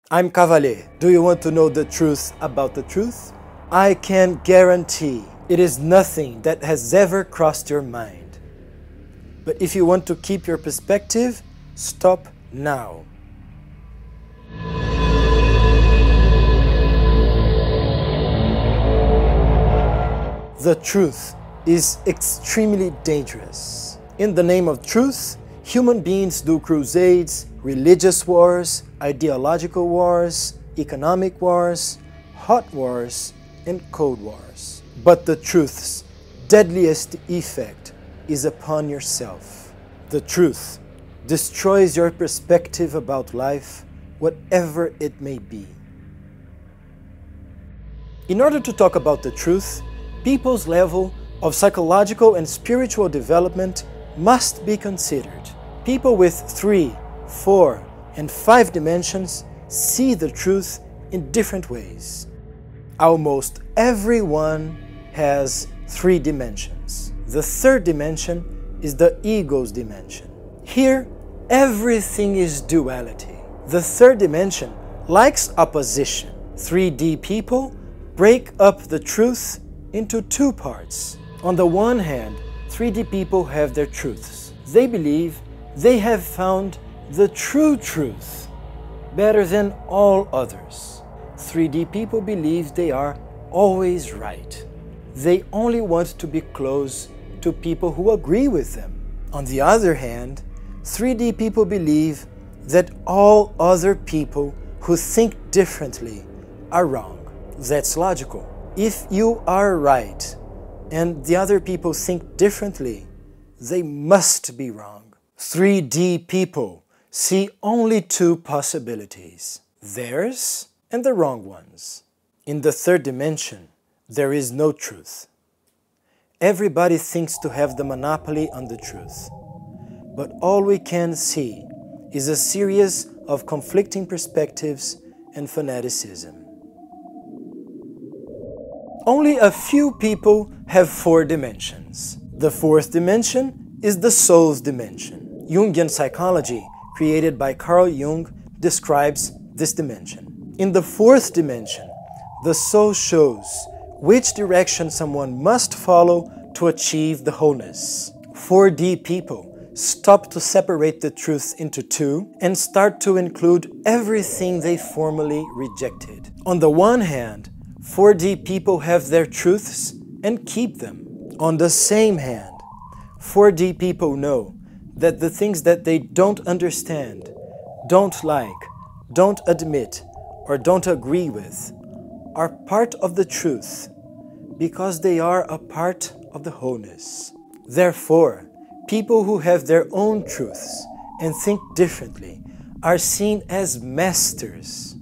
I'm Cavalher. Do you want to know the truth about the truth? I can guarantee it is nothing that has ever crossed your mind. But if you want to keep your perspective, stop now. The truth is extremely dangerous. In the name of truth, human beings do crusades, religious wars, ideological wars, economic wars, hot wars, and cold wars. But the truth's deadliest effect is upon yourself. The truth destroys your perspective about life, whatever it may be. In order to talk about the truth, people's level of psychological and spiritual development must be considered. People with 3, 4, and 5 dimensions see the truth in different ways. Almost everyone has 3 dimensions. The 3rd dimension is the ego's dimension. Here, everything is duality. The 3rd dimension likes opposition. 3D people break up the truth into 2 parts. On the one hand, 3D people have their truths. They believe they have found the true truth, better than all others. 3D people believe they are always right. They only want to be close to people who agree with them. On the other hand, 3D people believe that all other people who think differently are wrong. That's logical. If you are right and the other people think differently, they must be wrong. 3D people see only 2 possibilities, theirs and the wrong ones. In the 3rd dimension, there is no truth. Everybody thinks to have the monopoly on the truth. But all we can see is a series of conflicting perspectives and fanaticism. Only a few people have 4 dimensions. The 4th dimension is the soul's dimension. Jungian psychology, created by Carl Jung, describes this dimension. In the 4th dimension, the soul shows which direction someone must follow to achieve the wholeness. 4D people stop to separate the truth into 2 and start to include everything they formerly rejected. On the one hand, 4D people have their truths and keep them. On the same hand, 4D people know that the things that they don't understand, don't like, don't admit, or don't agree with are part of the truth because they are a part of the wholeness. Therefore, people who have their own truths and think differently are seen as masters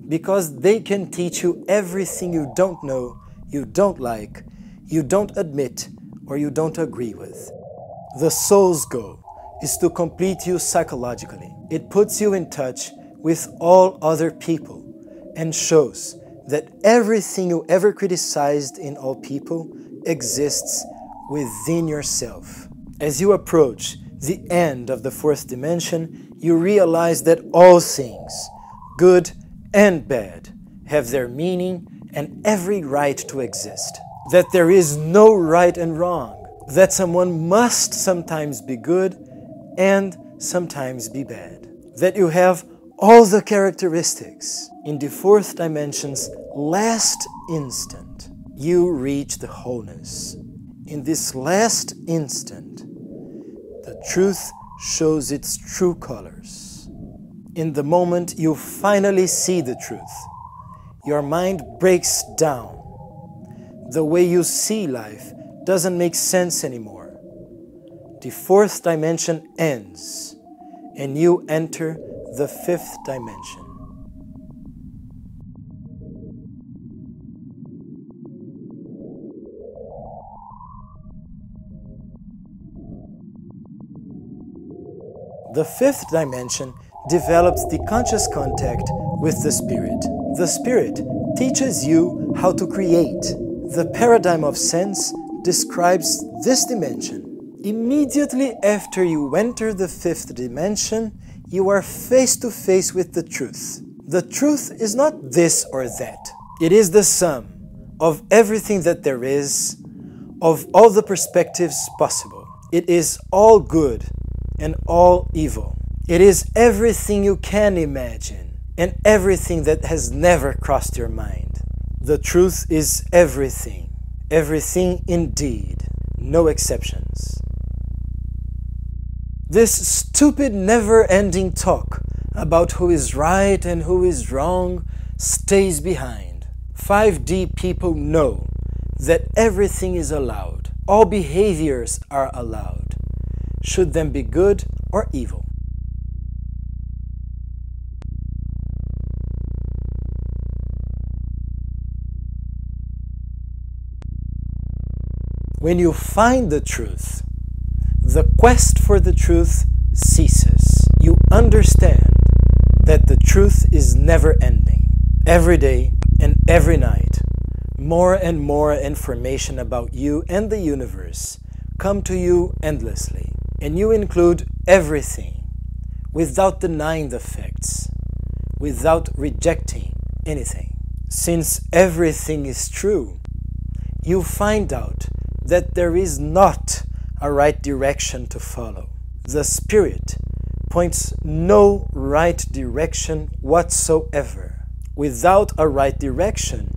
because they can teach you everything you don't know, you don't like, you don't admit, or you don't agree with. The soul's goal is to complete you psychologically. It puts you in touch with all other people and shows that everything you ever criticized in all people exists within yourself. As you approach the end of the 4th dimension, you realize that all things, good and bad, have their meaning and every right to exist. That there is no right and wrong. That someone must sometimes be good and sometimes be bad. That you have all the characteristics. In the 4th dimension's last instant, you reach the wholeness. In this last instant, the truth shows its true colors. In the moment you finally see the truth, your mind breaks down. The way you see life doesn't make sense anymore. The 4th dimension ends, and you enter the 5th dimension. The 5th dimension develops the conscious contact with the spirit. The spirit teaches you how to create. The paradigm of sense describes this dimension. Immediately after you enter the 5th dimension, you are face to face with the truth. The truth is not this or that. It is the sum of everything that there is, of all the perspectives possible. It is all good and all evil. It is everything you can imagine and everything that has never crossed your mind. The truth is everything, everything indeed, no exceptions. This stupid never-ending talk about who is right and who is wrong stays behind. 5D people know that everything is allowed. All behaviors are allowed, should them be good or evil. When you find the truth, the quest for the truth ceases. You understand that the truth is never ending. Every day and every night, more and more information about you and the universe come to you endlessly, and you include everything without denying the facts, without rejecting anything. Since everything is true, you find out that there is not a right direction to follow. The Spirit points no right direction whatsoever. Without a right direction,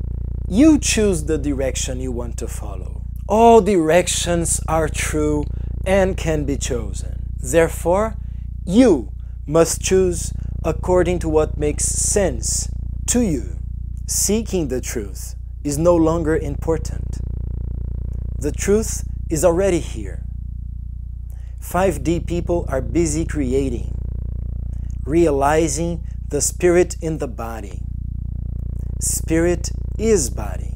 you choose the direction you want to follow. All directions are true and can be chosen. Therefore, you must choose according to what makes sense to you. Seeking the truth is no longer important. The truth is already here. 5D people are busy creating, realizing the spirit in the body. Spirit is body.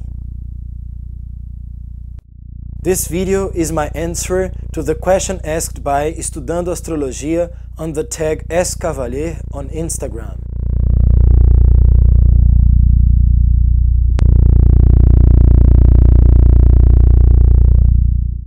This video is my answer to the question asked by Estudando Astrologia on the tag Cavalher on Instagram.